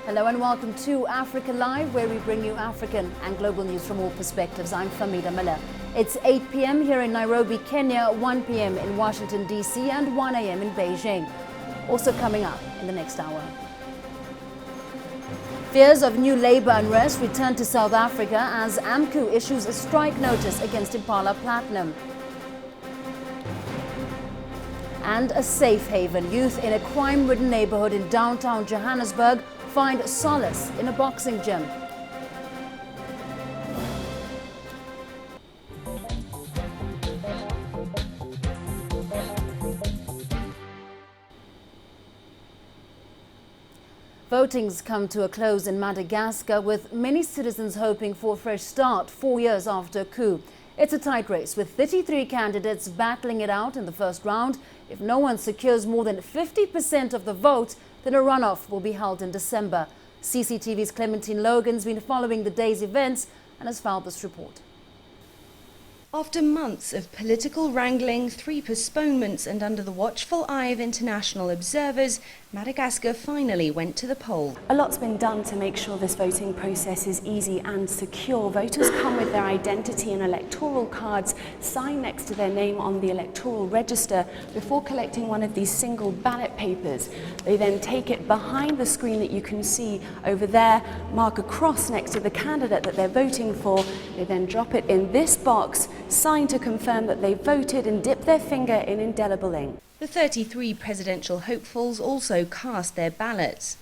Hello and welcome to Africa Live, where we bring you African and global news from all perspectives. I'm Famida Miller. It's 8 p.m. here in Nairobi, Kenya, 1 p.m. in Washington, D.C. and 1 a.m. in Beijing. Also coming up in the next hour. Fears of new labour unrest return to South Africa as AMCU issues a strike notice against Impala Platinum. And a safe haven. Youth in a crime-ridden neighbourhood in downtown Johannesburg find solace in a boxing gym. Voting's come to a close in Madagascar, with many citizens hoping for a fresh start 4 years after a coup. It's a tight race with 33 candidates battling it out in the first round. If no one secures more than 50% of the vote, then a runoff will be held in December. CCTV's Clementine Logan's been following the day's events and has filed this report. After months of political wrangling, 3 postponements and under the watchful eye of international observers, Madagascar finally went to the poll. A lot's been done to make sure this voting process is easy and secure. Voters come with their identity and electoral cards signed next to their name on the electoral register before collecting one of these single ballot papers. They then take it behind the screen that you can see over there, mark a cross next to the candidate that they're voting for. They then drop it in this box, sign to confirm that they voted, and dip their finger in indelible ink. The 33 presidential hopefuls also cast their ballots.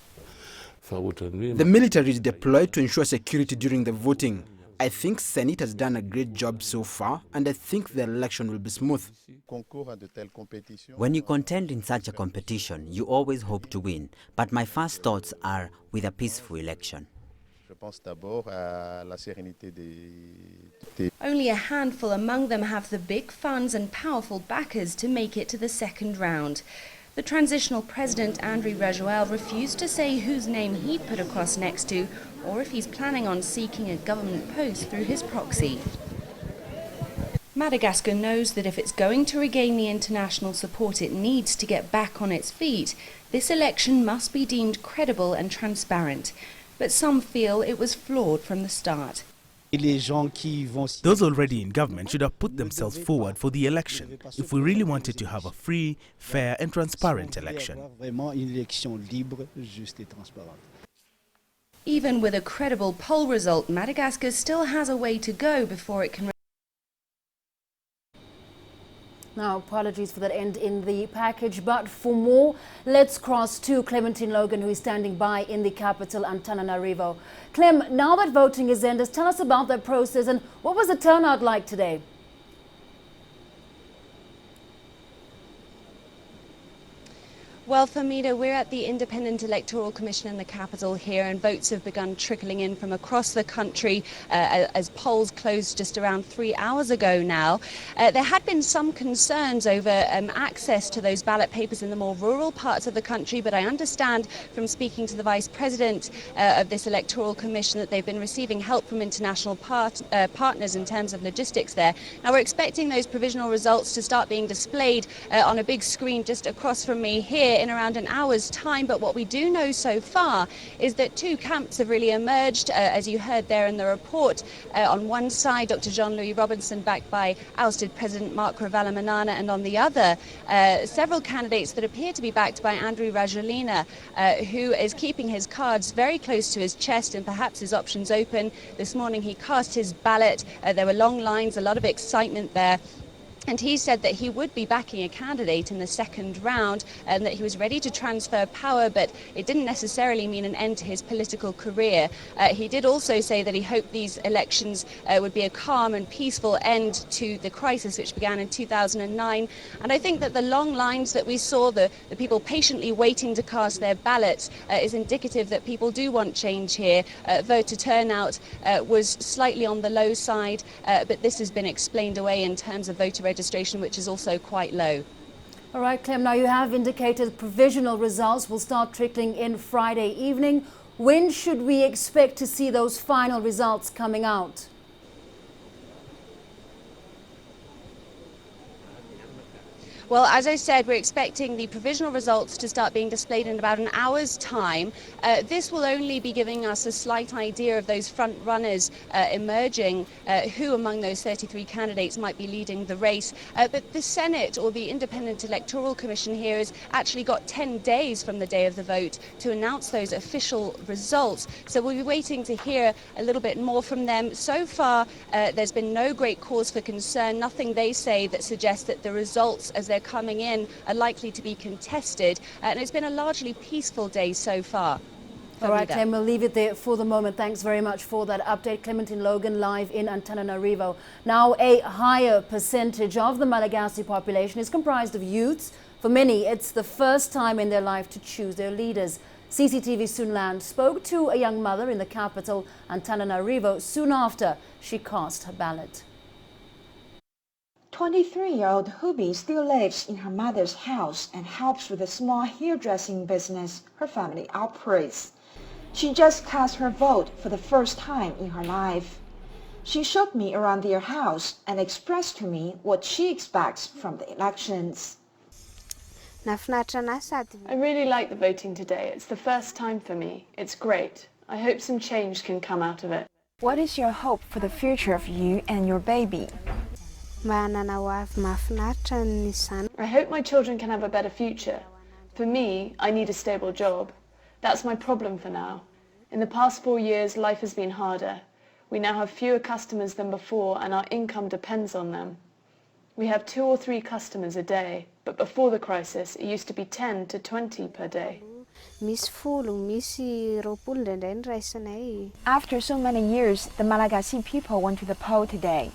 The military is deployed to ensure security during the voting. I think Senate has done a great job so far, and I think the election will be smooth. When you contend in such a competition, you always hope to win, but my first thoughts are with a peaceful election. Only a handful among them have the big funds and powerful backers to make it to the second round. The transitional president, Andry Rajoelina, refused to say whose name he'd put a cross next to, or if he's planning on seeking a government post through his proxy. Madagascar knows that if it's going to regain the international support it needs to get back on its feet, this election must be deemed credible and transparent. But some feel it was flawed from the start. Those already in government should have put themselves forward for the election if we really wanted to have a free, fair and transparent election. Even with a credible poll result, Madagascar still has a way to go before it can. Now, apologies for that end in the package, but for more, let's cross to Clementine Logan, who is standing by in the capital, Antananarivo. Clem, now that voting is ended, tell us about that process and what was the turnout like today? Well, Famida, we're at the Independent Electoral Commission in the capital here, and votes have begun trickling in from across the country as polls closed just around 3 hours ago now. There had been some concerns over access to those ballot papers in the more rural parts of the country, but I understand from speaking to the Vice President of this Electoral Commission that they've been receiving help from international partners in terms of logistics there. Now, we're expecting those provisional results to start being displayed on a big screen just across from me here in around an hour's time, but what we do know so far is that 2 camps have really emerged, as you heard there in the report. On one side, Dr. Jean-Louis Robinson, backed by ousted President Marc Ravalomanana, and on the other, several candidates that appear to be backed by Andry Rajoelina, who is keeping his cards very close to his chest and perhaps his options open. This morning he cast his ballot. There were long lines, a lot of excitement there. And he said that he would be backing a candidate in the second round and that he was ready to transfer power, but it didn't necessarily mean an end to his political career. He did also say that he hoped these elections would be a calm and peaceful end to the crisis which began in 2009. And I think that the long lines that we saw, the people patiently waiting to cast their ballots, is indicative that people do want change here. Voter turnout was slightly on the low side, but this has been explained away in terms of voter registration, which is also quite low. All right, Clem, now you have indicated provisional results will start trickling in Friday evening. When should we expect to see those final results coming out? Well, as I said, we're expecting the provisional results to start being displayed in about an hour's time. This will only be giving us a slight idea of those front runners emerging, who among those 33 candidates might be leading the race. But the Senate, or the Independent Electoral Commission here, has actually got 10 days from the day of the vote to announce those official results. So we'll be waiting to hear a little bit more from them. So far, there's been no great cause for concern, nothing they say that suggests that the results as they're coming in are likely to be contested, and it's been a largely peaceful day so far. All right, Clem, we'll leave it there for the moment. Thanks very much for that update. Clementine Logan live in Antananarivo. Now, a higher percentage of the Malagasy population is comprised of youths. For many, it's the first time in their life to choose their leaders. CCTV Sunland spoke to a young mother in the capital, Antananarivo, soon after she cast her ballot. 23-year-old Hubi still lives in her mother's house and helps with the small hairdressing business her family operates. She just cast her vote for the first time in her life. She showed me around their house and expressed to me what she expects from the elections. I really like the voting today. It's the first time for me. It's great. I hope some change can come out of it. What is your hope for the future of you and your baby? I hope my children can have a better future. For me, I need a stable job. That's my problem for now. In the past 4 years, life has been harder. We now have fewer customers than before, and our income depends on them. We have 2 or 3 customers a day, but before the crisis, it used to be 10 to 20 per day. After so many years, the Malagasy people went to the poll today.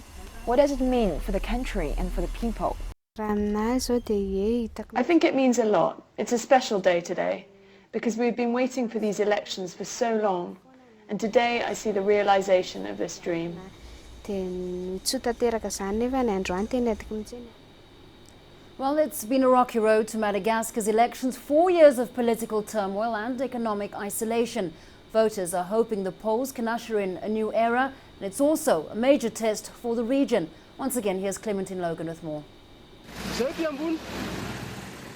What does it mean for the country and for the people? I think it means a lot. It's a special day today, because we've been waiting for these elections for so long, and today I see the realization of this dream. Well, it's been a rocky road to Madagascar's elections, 4 years of political turmoil and economic isolation. Voters are hoping the polls can usher in a new era, and it's also a major test for the region. Once again, here's Clementine Logan with more.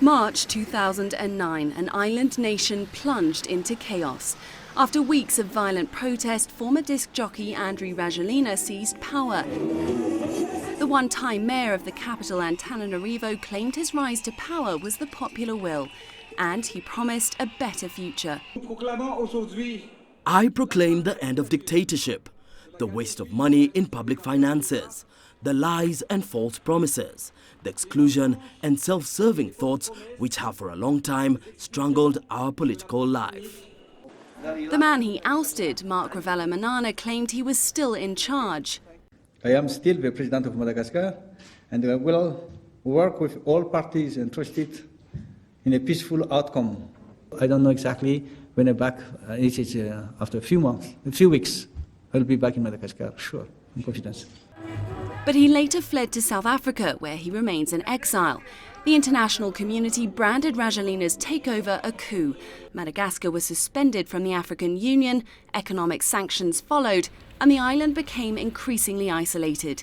March 2009, an island nation plunged into chaos. After weeks of violent protest, former disc jockey Andry Rajoelina seized power. The one-time mayor of the capital, Antananarivo, claimed his rise to power was the popular will, and he promised a better future. I proclaim the end of dictatorship, the waste of money in public finances, the lies and false promises, the exclusion and self-serving thoughts which have for a long time strangled our political life. The man he ousted, Mark Ravalomanana, claimed he was still in charge. I am still the president of Madagascar, and I will work with all parties interested in a peaceful outcome. I don't know exactly when I'm back. It is after a few weeks, I'll be back in Madagascar, sure, in confidence. But he later fled to South Africa, where he remains in exile. The international community branded Rajoelina's takeover a coup. Madagascar was suspended from the African Union, economic sanctions followed, and the island became increasingly isolated.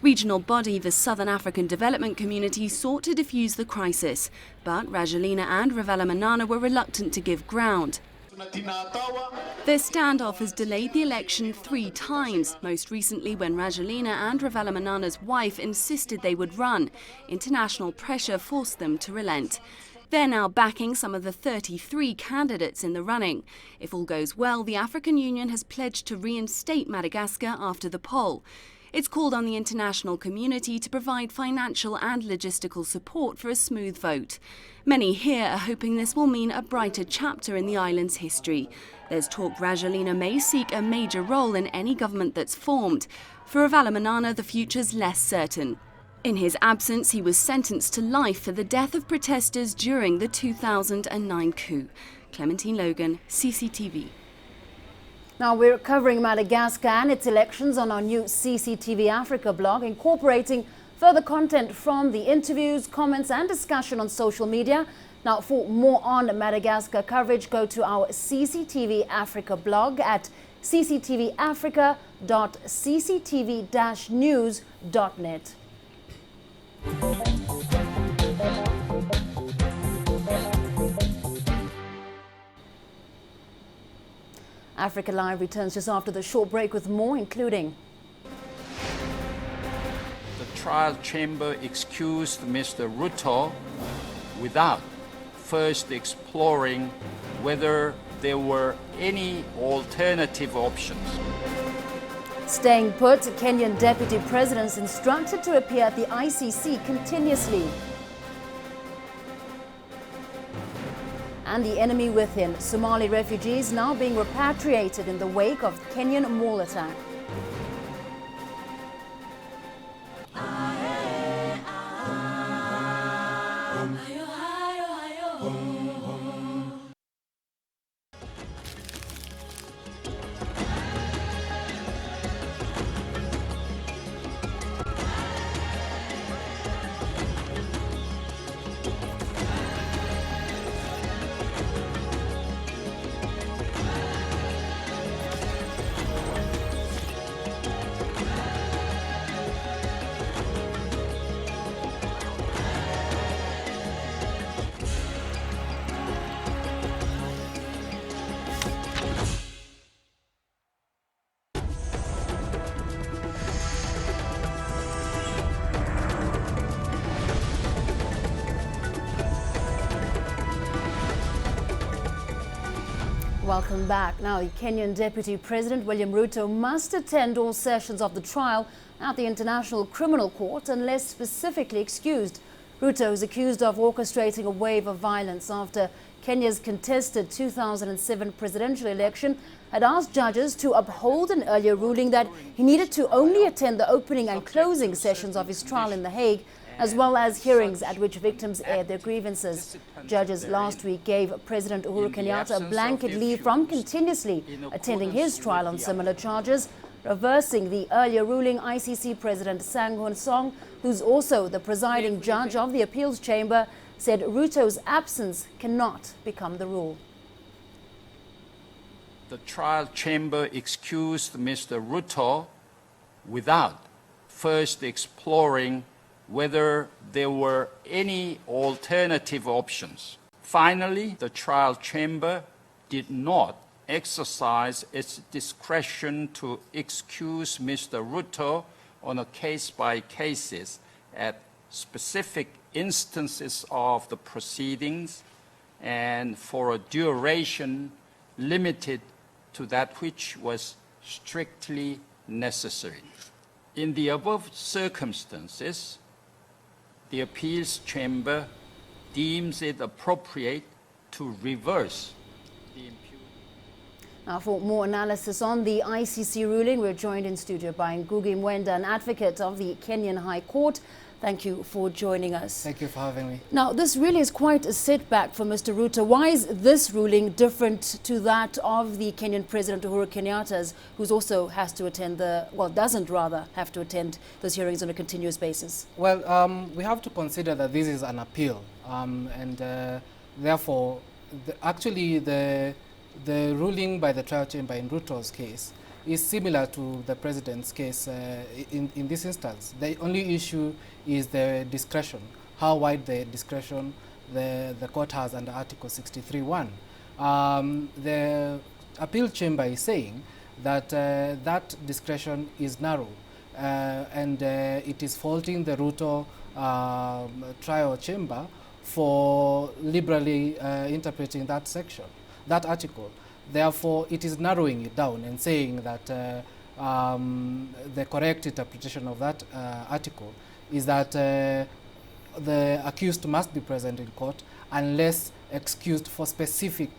Regional body, the Southern African Development Community, sought to defuse the crisis, but Rajoelina and Ravalomanana were reluctant to give ground. Their standoff has delayed the election 3 times, most recently when Rajoelina and Ravalomanana's wife insisted they would run. International pressure forced them to relent. They're now backing some of the 33 candidates in the running. If all goes well, the African Union has pledged to reinstate Madagascar after the poll. It's called on the international community to provide financial and logistical support for a smooth vote. Many here are hoping this will mean a brighter chapter in the island's history. There's talk Rajoelina may seek a major role in any government that's formed. For Ravalomanana, the future's less certain. In his absence, he was sentenced to life for the death of protesters during the 2009 coup. Clementine Logan, CCTV. Now we're covering Madagascar and its elections on our new CCTV Africa blog, incorporating further content from the interviews, comments and discussion on social media. Now for more on Madagascar coverage, go to our CCTV Africa blog at cctvafrica.cctv-news.net. Africa Live returns just after the short break with more, including the trial chamber excused Mr. Ruto without first exploring whether there were any alternative options. Staying put, Kenyan deputy presidents instructed to appear at the ICC continuously. And the enemy within, Somali refugees now being repatriated in the wake of Kenyan mall attack. Welcome back. Now, Kenyan Deputy President William Ruto must attend all sessions of the trial at the International Criminal Court unless specifically excused. Ruto is accused of orchestrating a wave of violence after Kenya's contested 2007 presidential election had asked judges to uphold an earlier ruling that he needed to only attend the opening and closing sessions of his trial in The Hague, as well as hearings at which victims aired their grievances. Judges last week gave President Uhuru Kenyatta a blanket leave from continuously attending his trial on similar charges, reversing the earlier ruling. ICC President Sang-Hun Song, who's also the presiding judge of the appeals chamber, said Ruto's absence cannot become the rule. The trial chamber excused Mr. Ruto without first exploring whether there were any alternative options. Finally, the trial chamber did not exercise its discretion to excuse Mr. Ruto on a case-by-case basis at specific instances of the proceedings and for a duration limited to that which was strictly necessary. In the above circumstances, the appeals chamber deems it appropriate to reverse the impugnment. Now, for more analysis on the ICC ruling, we're joined in studio by Ngugi Mwenda, an advocate of the Kenyan High Court. Thank you for joining us. Thank you for having me. Now, this really is quite a setback for Mr. Ruto. Why is this ruling different to that of the Kenyan President Uhuru Kenyatta's, who also has to attend doesn't rather have to attend those hearings on a continuous basis? Well, we have to consider that this is an appeal, therefore, the ruling by the trial chamber in Ruto's case is similar to the president's case in this instance. The only issue is the discretion, how wide the discretion the court has under Article 63(1). The appeal chamber is saying that that discretion is narrow and it is faulting the Ruto trial chamber for liberally interpreting that section, that article. Therefore, it is narrowing it down and saying that the correct interpretation of that article is that the accused must be present in court unless excused for specific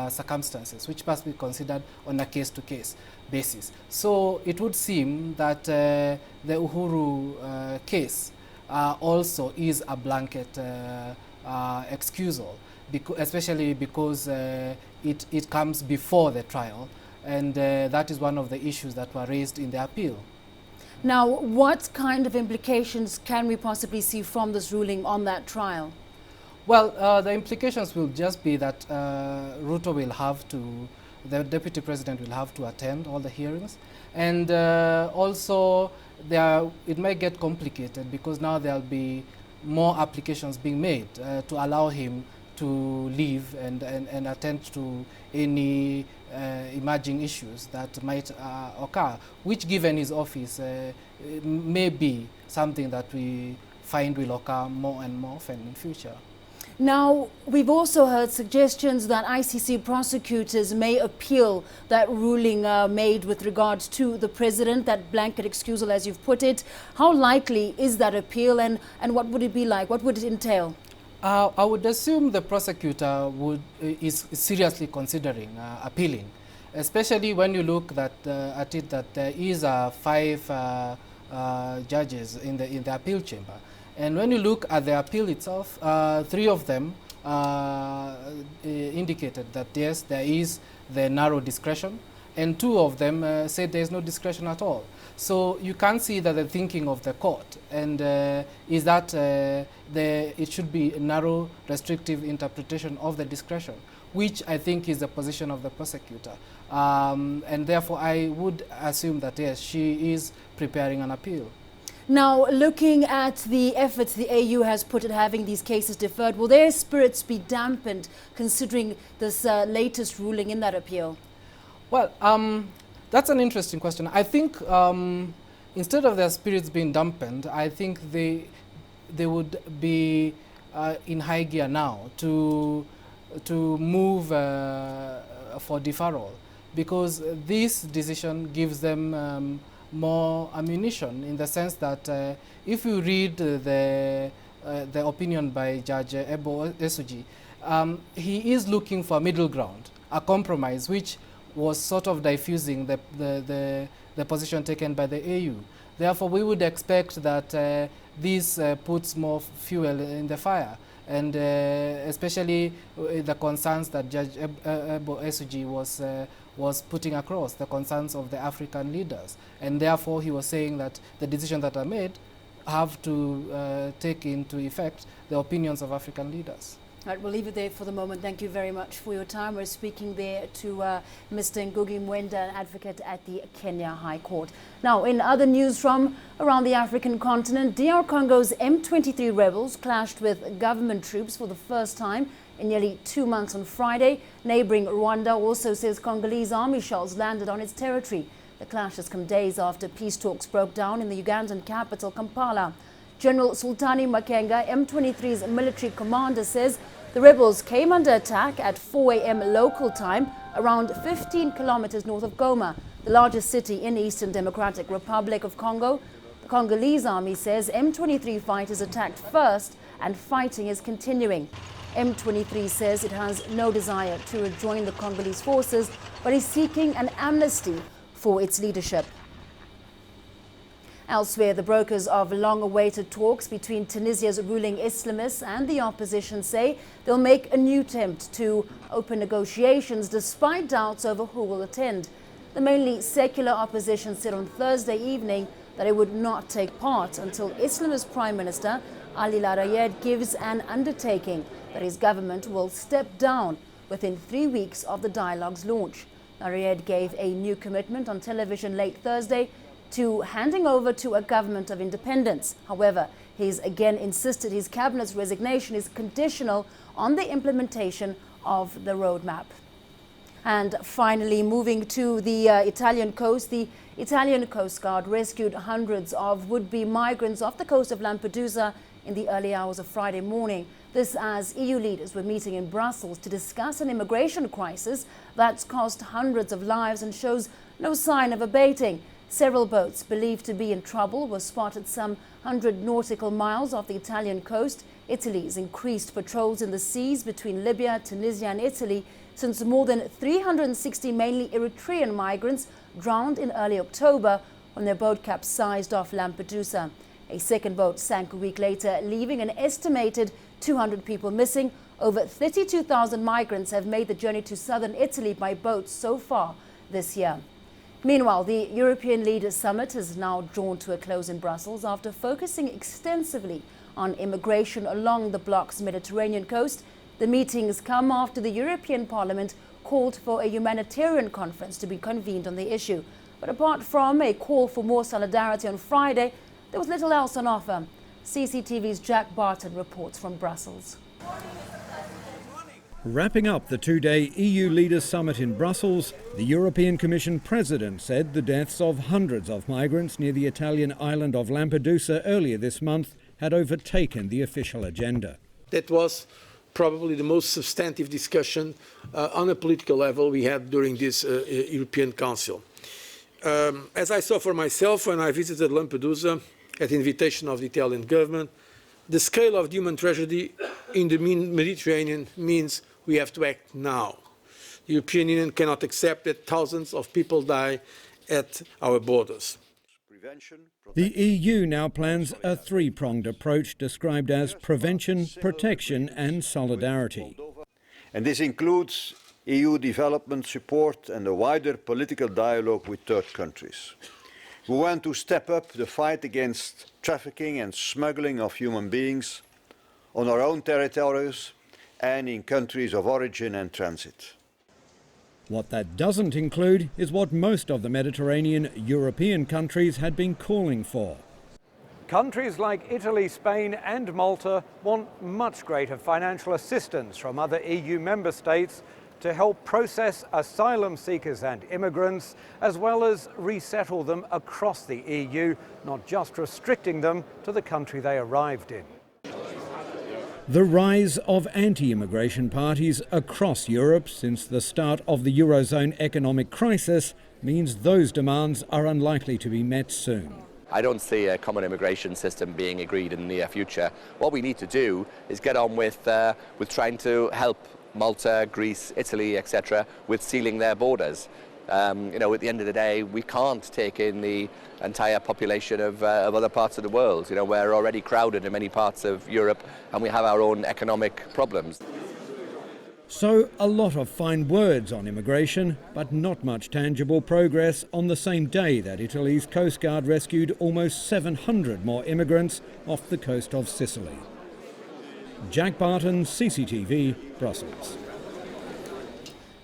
circumstances, which must be considered on a case-to-case basis. So it would seem that the Uhuru case also is a blanket excusal, especially because it comes before the trial, and that is one of the issues that were raised in the appeal. Now, what kind of implications can we possibly see from this ruling on that trial? Well, the implications will just be that Ruto will have to, the Deputy President will have to attend all the hearings, and also it may get complicated because now there will be more applications being made to allow him to leave and attend to any emerging issues that might occur, which given his office may be something that we find will occur more and more often in future. Now, we've also heard suggestions that ICC prosecutors may appeal that ruling made with regard to the president, that blanket excusal as you've put it. How likely is that appeal, and what would it be like? What would it entail? I would assume the prosecutor is seriously considering appealing, especially when you look at it that there is 5 judges in the appeal chamber. And when you look at the appeal itself, 3 of them indicated that yes, there is the narrow discretion, and 2 of them said there is no discretion at all. So you can see that the thinking of the court and is that it should be a narrow, restrictive interpretation of the discretion, which I think is the position of the prosecutor. And therefore, I would assume that yes, she is preparing an appeal. Now, looking at the efforts the AU has put at having these cases deferred, will their spirits be dampened considering this latest ruling in that appeal? Well, that's an interesting question. I think instead of their spirits being dampened, I think they would be in high gear now to move for deferral, because this decision gives them more ammunition, in the sense that if you read the opinion by Judge Ebo Esuji, he is looking for a middle ground, a compromise, which was sort of diffusing the position taken by the AU. Therefore, we would expect that this puts more fuel in the fire, and especially the concerns that Judge Ebo Esuji was putting across, the concerns of the African leaders. And therefore, he was saying that the decisions that are made have to take into effect the opinions of African leaders. All right, we'll leave it there for the moment. Thank you very much for your time. We're speaking there to Mr. Ngugi Mwenda, an advocate at the Kenya High Court. Now, in other news from around the African continent, DR Congo's M23 rebels clashed with government troops for the first time in nearly 2 months on Friday. Neighboring Rwanda also says Congolese army shells landed on its territory. The clash has come days after peace talks broke down in the Ugandan capital, Kampala. General Sultani Makenga, M23's military commander, says the rebels came under attack at 4 a.m. local time, around 15 kilometers north of Goma, the largest city in Eastern Democratic Republic of Congo. The Congolese army says M23 fighters attacked first and fighting is continuing. M23 says it has no desire to rejoin the Congolese forces, but is seeking an amnesty for its leadership. Elsewhere, the brokers of long-awaited talks between Tunisia's ruling Islamists and the opposition say they'll make a new attempt to open negotiations despite doubts over who will attend. The mainly secular opposition said on Thursday evening that it would not take part until Islamist Prime Minister Ali Larayed gives an undertaking that his government will step down within 3 weeks of the dialogue's launch. Larayed gave a new commitment on television late Thursday to handing over to a government of independence. However, he's again insisted his cabinet's resignation is conditional on the implementation of the roadmap. And finally, moving to the Italian coast, the Italian Coast Guard rescued hundreds of would-be migrants off the coast of Lampedusa in the early hours of Friday morning. This as EU leaders were meeting in Brussels to discuss an immigration crisis that's cost hundreds of lives and shows no sign of abating. Several boats believed to be in trouble were spotted some 100 nautical miles off the Italian coast. Italy's increased patrols in the seas between Libya, Tunisia and Italy since more than 360 mainly Eritrean migrants drowned in early October when their boat capsized off Lampedusa. A second boat sank a week later, leaving an estimated 200 people missing. Over 32,000 migrants have made the journey to southern Italy by boat so far this year. Meanwhile, the European Leaders Summit has now drawn to a close in Brussels after focusing extensively on immigration along the bloc's Mediterranean coast. The meetings come after the European Parliament called for a humanitarian conference to be convened on the issue. But apart from a call for more solidarity on Friday, there was little else on offer. CCTV's Jack Barton reports from Brussels. Wrapping up the two-day EU Leaders Summit in Brussels, the European Commission President said the deaths of hundreds of migrants near the Italian island of Lampedusa earlier this month had overtaken the official agenda. That was probably the most substantive discussion on a political level we had during this European Council. As I saw for myself when I visited Lampedusa at the invitation of the Italian government, the scale of the human tragedy in the Mediterranean means we have to act now. The European Union cannot accept that thousands of people die at our borders. The EU now plans a three-pronged approach described as prevention, protection and solidarity. And this includes EU development support and a wider political dialogue with third countries. We want to step up the fight against trafficking and smuggling of human beings on our own territories and in countries of origin and transit. What that doesn't include is what most of the Mediterranean European countries had been calling for. Countries like Italy, Spain and Malta want much greater financial assistance from other EU member states to help process asylum seekers and immigrants, as well as resettle them across the EU, not just restricting them to the country they arrived in. The rise of anti-immigration parties across Europe since the start of the Eurozone economic crisis means those demands are unlikely to be met soon. I don't see a common immigration system being agreed in the near future. What we need to do is get on with trying to help Malta, Greece, Italy, etc., with sealing their borders. At the end of the day, we can't take in the entire population of other parts of the world. We're already crowded in many parts of Europe and we have our own economic problems. So a lot of fine words on immigration, but not much tangible progress on the same day that Italy's Coast Guard rescued almost 700 more immigrants off the coast of Sicily. Jack Barton, CCTV, Brussels.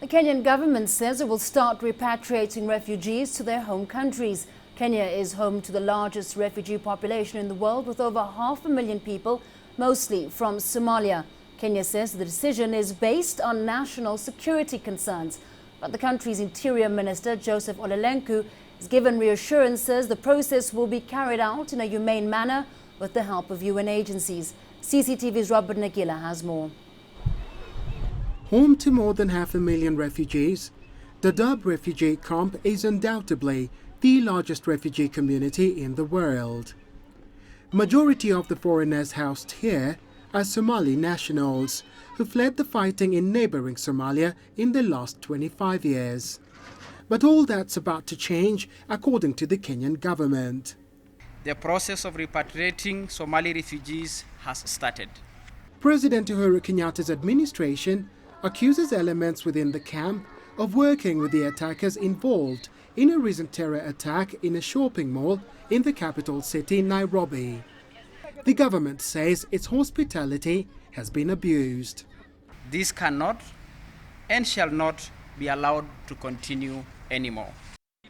The Kenyan government says it will start repatriating refugees to their home countries. Kenya is home to the largest refugee population in the world with over 500,000 people, mostly from Somalia. Kenya says the decision is based on national security concerns. But the country's Interior Minister, Joseph Olelenku, has given reassurances the process will be carried out in a humane manner with the help of UN agencies. CCTV's Robert Nagila has more. Home to more than 500,000 refugees, the Dadaab refugee camp is undoubtedly the largest refugee community in the world. Majority of the foreigners housed here are Somali nationals who fled the fighting in neighboring Somalia in the last 25 years. But all that's about to change, according to the Kenyan government. The process of repatriating Somali refugees has started. President Uhuru Kenyatta's administration accuses elements within the camp of working with the attackers involved in a recent terror attack in a shopping mall in the capital city, Nairobi. The government says its hospitality has been abused. This cannot and shall not be allowed to continue anymore.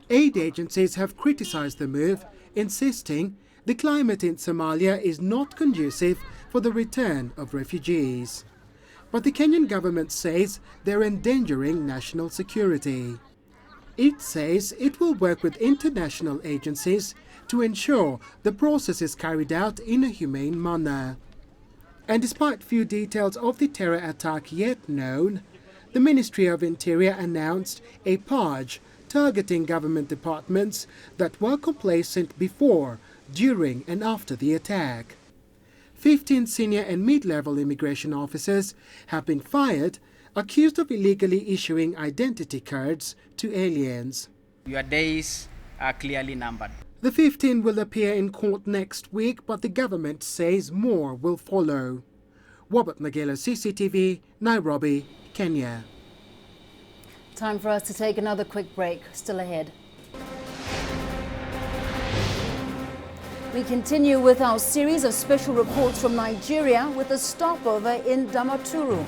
Aid agencies have criticized the move, insisting the climate in Somalia is not conducive for the return of refugees. But the Kenyan government says they're endangering national security. It says it will work with international agencies to ensure the process is carried out in a humane manner. And despite few details of the terror attack yet known, the Ministry of Interior announced a purge targeting government departments that were complacent before, during and after the attack. 15 senior and mid-level immigration officers have been fired, accused of illegally issuing identity cards to aliens. Your days are clearly numbered. The 15 will appear in court next week, but the government says more will follow. Robert Nagela, CCTV, Nairobi, Kenya. Time for us to take another quick break. Still ahead. We continue with our series of special reports from Nigeria with a stopover in Damaturu.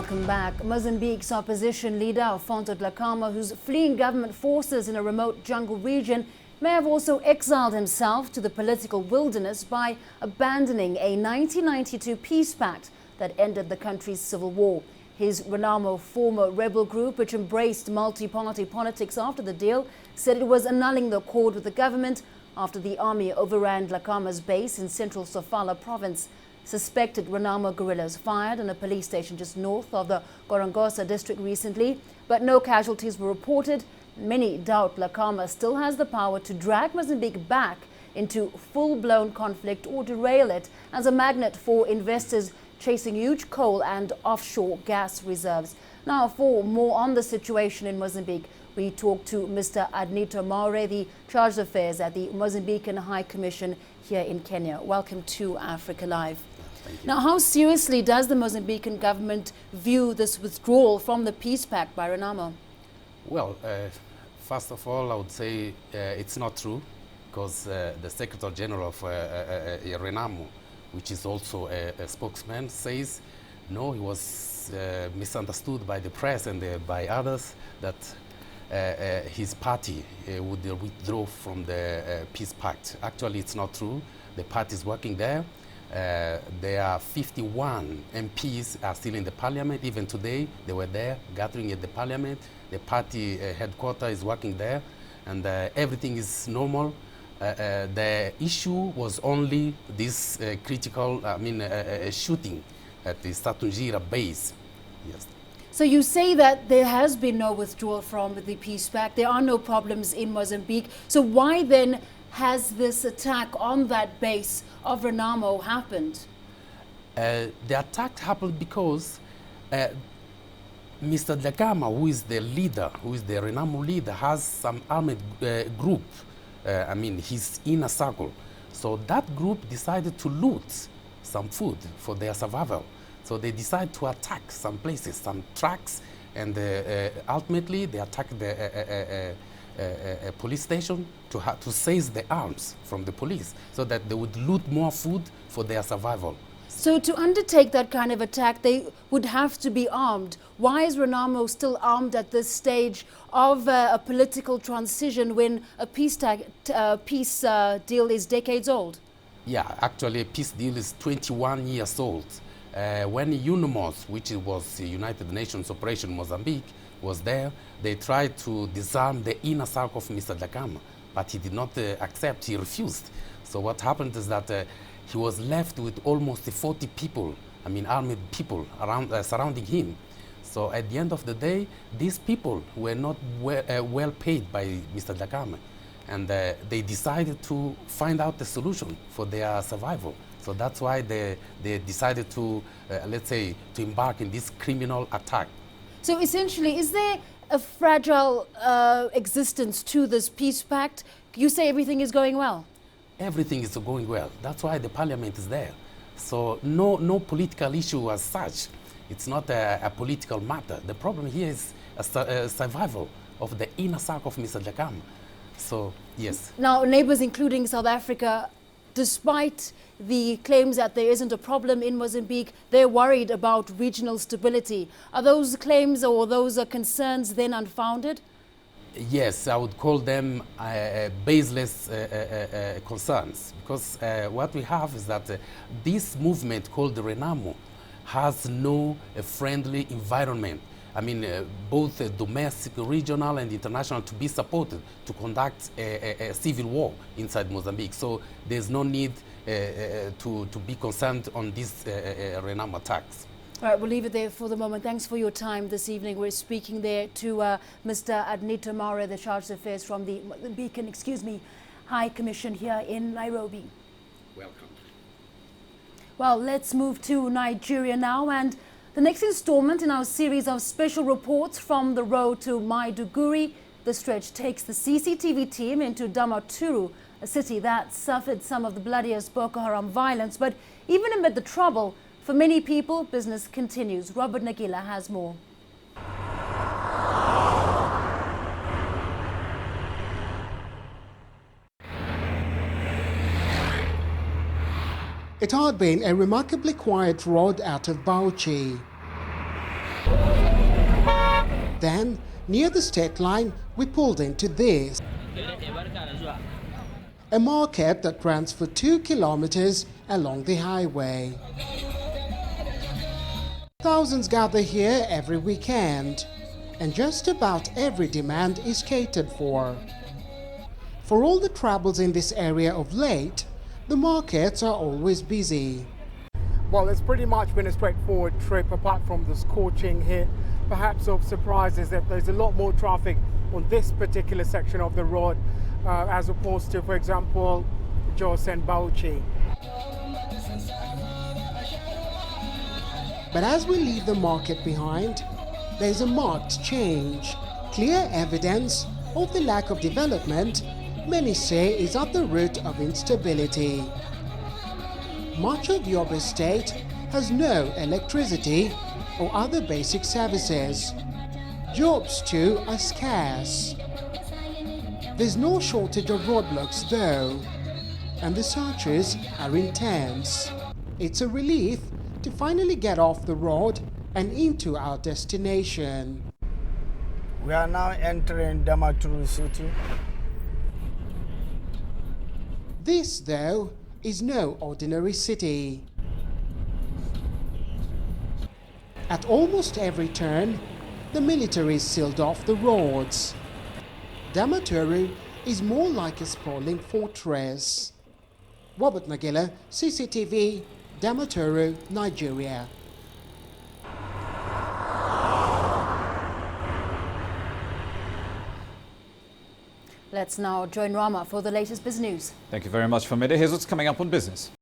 Welcome back. Mozambique's opposition leader, Alfonso Dhlakama, who's fleeing government forces in a remote jungle region, may have also exiled himself to the political wilderness by abandoning a 1992 peace pact that ended the country's civil war. His Renamo former rebel group, which embraced multi-party politics after the deal, said it was annulling the accord with the government after the army overran Dhlakama's base in central Sofala province. Suspected Renamo guerrillas fired on a police station just north of the Gorongosa district recently, but no casualties were reported. Many doubt Dhlakama still has the power to drag Mozambique back into full-blown conflict or derail it as a magnet for investors chasing huge coal and offshore gas reserves. Now, for more on the situation in Mozambique, we talk to Mr. Adnito Maure, the Charge of Affairs at the Mozambican High Commission here in Kenya. Welcome to Africa Live. Now, how seriously does the Mozambican government view this withdrawal from the peace pact by Renamo? Well, first of all, I would say it's not true, because the Secretary General of Renamo, which is also a spokesman, says no, he was misunderstood by the press and by others that his party would withdraw from the peace pact. Actually, it's not true. The party is working there. There are 51 MPs are still in the parliament. Even today, they were there gathering at the parliament. The party headquarters is working there, and everything is normal. The issue was only this critical, shooting at the Satunjira base. Yes. So you say that there has been no withdrawal from the peace pact. There are no problems in Mozambique. So why then has this attack on that base of Renamo happened? The attack happened because Mr. Dhlakama, who is the leader, who is the Renamo leader, has some armed group, his inner circle. So that group decided to loot some food for their survival. So they decided to attack some places, some tracks, and ultimately they attacked the police station to seize the arms from the police so that they would loot more food for their survival. So to undertake that kind of attack, they would have to be armed. Why is Renamo still armed at this stage of a political transition when a peace deal is decades old? Yeah, actually a peace deal is 21 years old. When UNMOS, which was the United Nations Operation Mozambique, was there, they tried to disarm the inner circle of Mr. Dhlakama, but he did not accept, he refused. So what happened is that he was left with almost 40 people, armed people surrounding him. So at the end of the day, these people were not well paid by Mr. Dhlakama, and they decided to find out the solution for their survival. So that's why they decided to, to embark in this criminal attack. So essentially, is there a fragile existence to this peace pact? You say everything is going well? Everything is going well. That's why the parliament is there. So no political issue as such. It's not a political matter. The problem here is a survival of the inner circle of Mr. Dhlakama. So, yes. Now, neighbors including South Africa, despite the claims that there isn't a problem in Mozambique, they're worried about regional stability. Are those claims or those concerns then unfounded? Yes, I would call them baseless concerns, because what we have is that this movement called the Renamo has no friendly environment. Both domestic, regional and international to be supported to conduct a civil war inside Mozambique. So there's no need to be concerned on these Renamo attacks. All right, we'll leave it there for the moment. Thanks for your time this evening. We're speaking there to Mr. Adnito Maure, the Charge of Affairs from the Mozambican, High Commission here in Nairobi. Welcome. Well, let's move to Nigeria now, and the next installment in our series of special reports from the road to Maiduguri. The stretch takes the CCTV team into Damaturu, a city that suffered some of the bloodiest Boko Haram violence. But even amid the trouble, for many people, business continues. Robert Nagila has more. It had been a remarkably quiet road out of Bauchi. Then, near the state line, we pulled into this. A market that runs for 2 kilometers along the highway. Thousands gather here every weekend, and just about every demand is catered for. For all the troubles in this area of late, the markets are always busy. Well, it's pretty much been a straightforward trip, apart from the scorching heat. Perhaps of surprise is that there's a lot more traffic on this particular section of the road as opposed to, for example, Jos and Bauchi. But as we leave the market behind, there's a marked change, clear evidence of the lack of development many say is at the root of instability. Much of Yobe State has no electricity or other basic services. Jobs too are scarce. There's no shortage of roadblocks though, and the searches are intense. It's a relief to finally get off the road and into our destination. We are now entering Damaturu city. This, though, is no ordinary city. At almost every turn, the military sealed off the roads. Damaturu is more like a sprawling fortress. Robert Nagila, CCTV, Damaturu, Nigeria. Let's now join Rama for the latest business news. Thank you very much, Famida. Here's what's coming up on business.